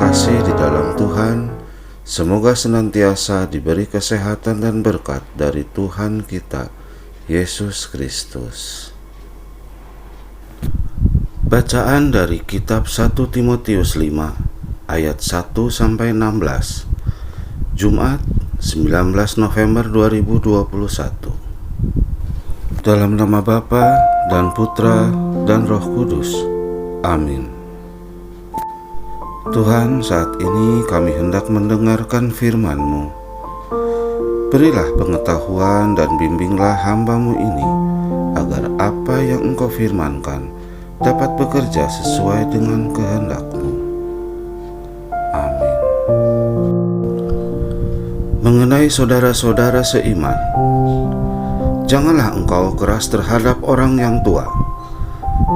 terkasih di dalam Tuhan, semoga senantiasa diberi kesehatan dan berkat dari Tuhan kita, Yesus Kristus. Bacaan dari kitab 1 Timotius 5 ayat 1-16, Jumat 19 November 2021. Dalam nama Bapa dan Putra dan Roh Kudus. Amin. Tuhan, saat ini kami hendak mendengarkan firman-Mu. Berilah pengetahuan dan bimbinglah hamba-Mu ini, agar apa yang Engkau firmankan dapat bekerja sesuai dengan kehendak-Mu. Amin. Mengenai saudara-saudara seiman, janganlah engkau keras terhadap orang yang tua,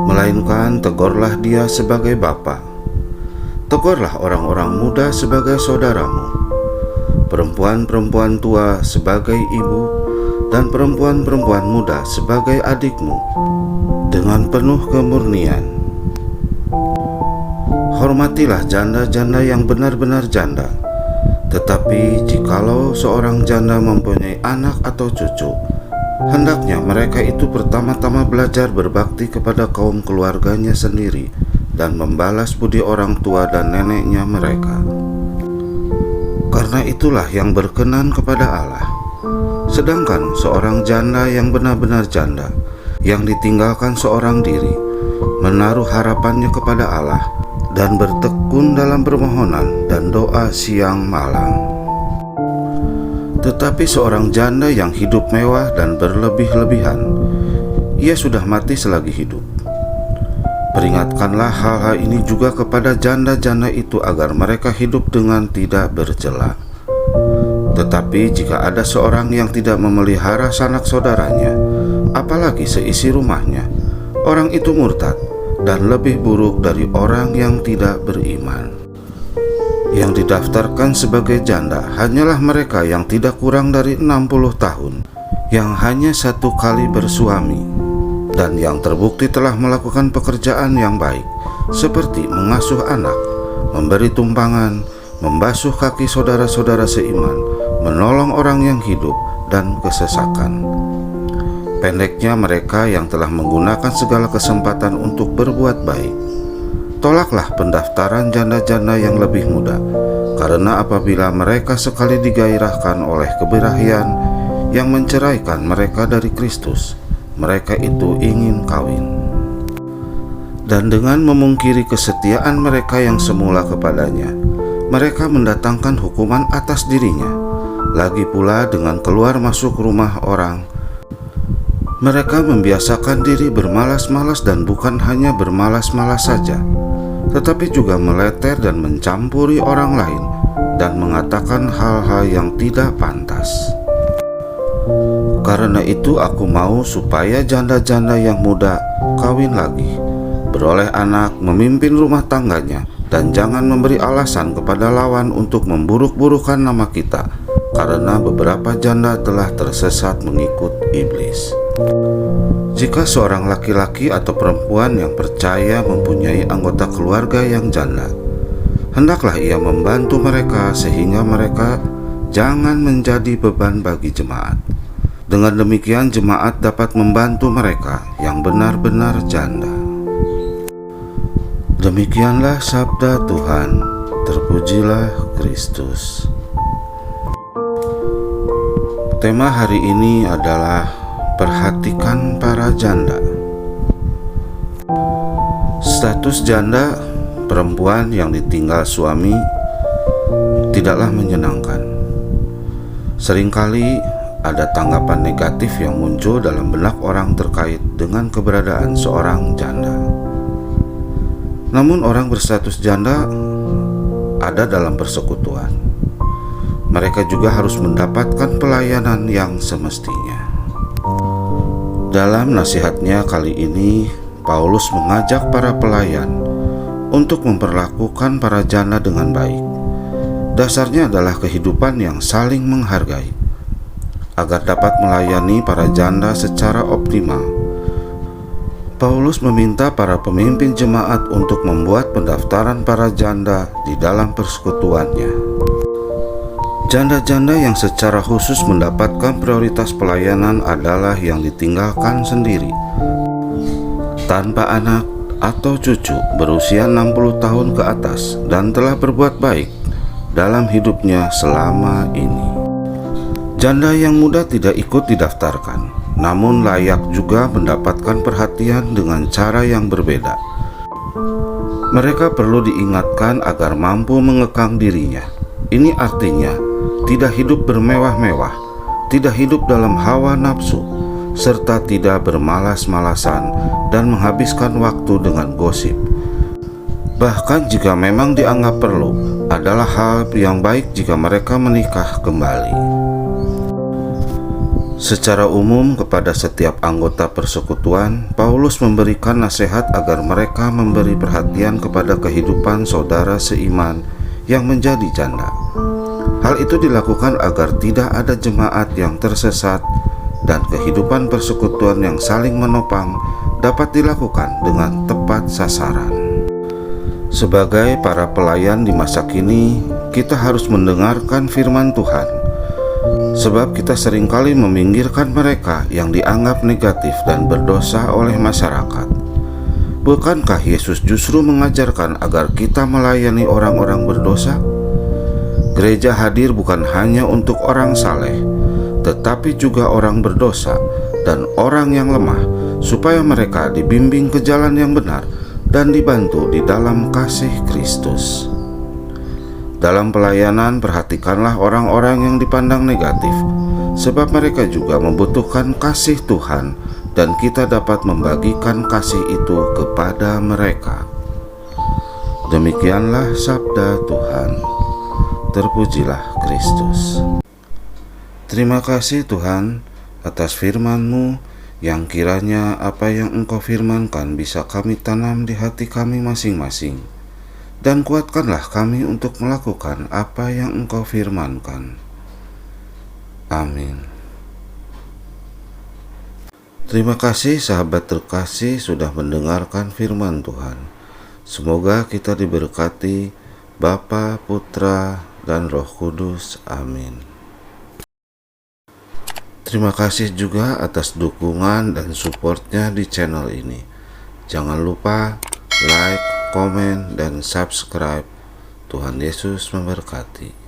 melainkan tegurlah dia sebagai bapa. Tegurlah orang-orang muda sebagai saudaramu, perempuan-perempuan tua sebagai ibu, dan perempuan-perempuan muda sebagai adikmu, dengan penuh kemurnian. Hormatilah janda-janda yang benar-benar janda, tetapi jikalau seorang janda mempunyai anak atau cucu, hendaknya mereka itu pertama-tama belajar berbakti kepada kaum keluarganya sendiri dan membalas budi orang tua dan neneknya mereka. Karena itulah yang berkenan kepada Allah. Sedangkan seorang janda yang benar-benar janda, yang ditinggalkan seorang diri, menaruh harapannya kepada Allah dan bertekun dalam permohonan dan doa siang malam. Tetapi seorang janda yang hidup mewah dan berlebih-lebihan, ia sudah mati selagi hidup. Peringatkanlah hal-hal ini juga kepada janda-janda itu agar mereka hidup dengan tidak bercela. Tetapi jika ada seorang yang tidak memelihara sanak saudaranya, apalagi seisi rumahnya, orang itu murtad dan lebih buruk dari orang yang tidak beriman. Yang didaftarkan sebagai janda hanyalah mereka yang tidak kurang dari 60 tahun, yang hanya satu kali bersuami, dan yang terbukti telah melakukan pekerjaan yang baik, seperti mengasuh anak, memberi tumpangan, membasuh kaki saudara-saudara seiman, menolong orang yang hidup dan kesesakan. Pendeknya mereka yang telah menggunakan segala kesempatan untuk berbuat baik. Tolaklah pendaftaran janda-janda yang lebih muda, karena apabila mereka sekali digairahkan oleh kebirahian yang menceraikan mereka dari Kristus, mereka itu ingin kawin. Dan dengan memungkiri kesetiaan mereka yang semula kepadanya, mereka mendatangkan hukuman atas dirinya. Lagi pula dengan keluar masuk rumah orang, mereka membiasakan diri bermalas-malas, dan bukan hanya bermalas-malas saja, tetapi juga meleter dan mencampuri orang lain dan mengatakan hal-hal yang tidak pantas. Karena itu aku mau supaya janda-janda yang muda kawin lagi, beroleh anak, memimpin rumah tangganya, dan jangan memberi alasan kepada lawan untuk memburuk-burukan nama kita, karena beberapa janda telah tersesat mengikut iblis. Jika seorang laki-laki atau perempuan yang percaya mempunyai anggota keluarga yang janda, hendaklah ia membantu mereka sehingga mereka jangan menjadi beban bagi jemaat. Dengan demikian jemaat dapat membantu mereka yang benar-benar janda. Demikianlah sabda Tuhan. Terpujilah Kristus. Tema hari ini adalah perhatikan para janda. Status janda, perempuan yang ditinggal suami, tidaklah menyenangkan. Seringkali ada tanggapan negatif yang muncul dalam benak orang terkait dengan keberadaan seorang janda. Namun orang berstatus janda ada dalam persekutuan. Mereka juga harus mendapatkan pelayanan yang semestinya. Dalam nasihatnya kali ini, Paulus mengajak para pelayan untuk memperlakukan para janda dengan baik. Dasarnya adalah kehidupan yang saling menghargai. Agar dapat melayani para janda secara optimal, Paulus meminta para pemimpin jemaat untuk membuat pendaftaran para janda di dalam persekutuannya. Janda-janda yang secara khusus mendapatkan prioritas pelayanan adalah yang ditinggalkan sendiri, tanpa anak atau cucu, berusia 60 tahun ke atas dan telah berbuat baik dalam hidupnya selama ini. Janda yang muda tidak ikut didaftarkan, namun layak juga mendapatkan perhatian dengan cara yang berbeda. Mereka perlu diingatkan agar mampu mengekang dirinya. Ini artinya tidak hidup bermewah-mewah, tidak hidup dalam hawa nafsu, serta tidak bermalas-malasan dan menghabiskan waktu dengan gosip. Bahkan jika memang dianggap perlu, adalah hal yang baik jika mereka menikah kembali. Secara umum kepada setiap anggota persekutuan, Paulus memberikan nasihat agar mereka memberi perhatian kepada kehidupan saudara seiman yang menjadi janda. Hal itu dilakukan agar tidak ada jemaat yang tersesat dan kehidupan persekutuan yang saling menopang dapat dilakukan dengan tepat sasaran. Sebagai para pelayan di masa kini, kita harus mendengarkan firman Tuhan, sebab kita seringkali meminggirkan mereka yang dianggap negatif dan berdosa oleh masyarakat. Bukankah Yesus justru mengajarkan agar kita melayani orang-orang berdosa? Gereja hadir bukan hanya untuk orang saleh, tetapi juga orang berdosa dan orang yang lemah, supaya mereka dibimbing ke jalan yang benar dan dibantu di dalam kasih Kristus. Dalam pelayanan, perhatikanlah orang-orang yang dipandang negatif, sebab mereka juga membutuhkan kasih Tuhan, dan kita dapat membagikan kasih itu kepada mereka. Demikianlah sabda Tuhan. Terpujilah Kristus. Terima kasih Tuhan atas firman-Mu, yang kiranya apa yang Engkau firmankan bisa kami tanam di hati kami masing-masing, dan kuatkanlah kami untuk melakukan apa yang Engkau firmankan. Amin. Terima kasih sahabat terkasih sudah mendengarkan firman Tuhan. Semoga kita diberkati Bapa, Putra, dan Roh Kudus. Amin. Terima kasih juga atas dukungan dan supportnya di channel ini. Jangan lupa like, komen, dan subscribe. Tuhan Yesus memberkati.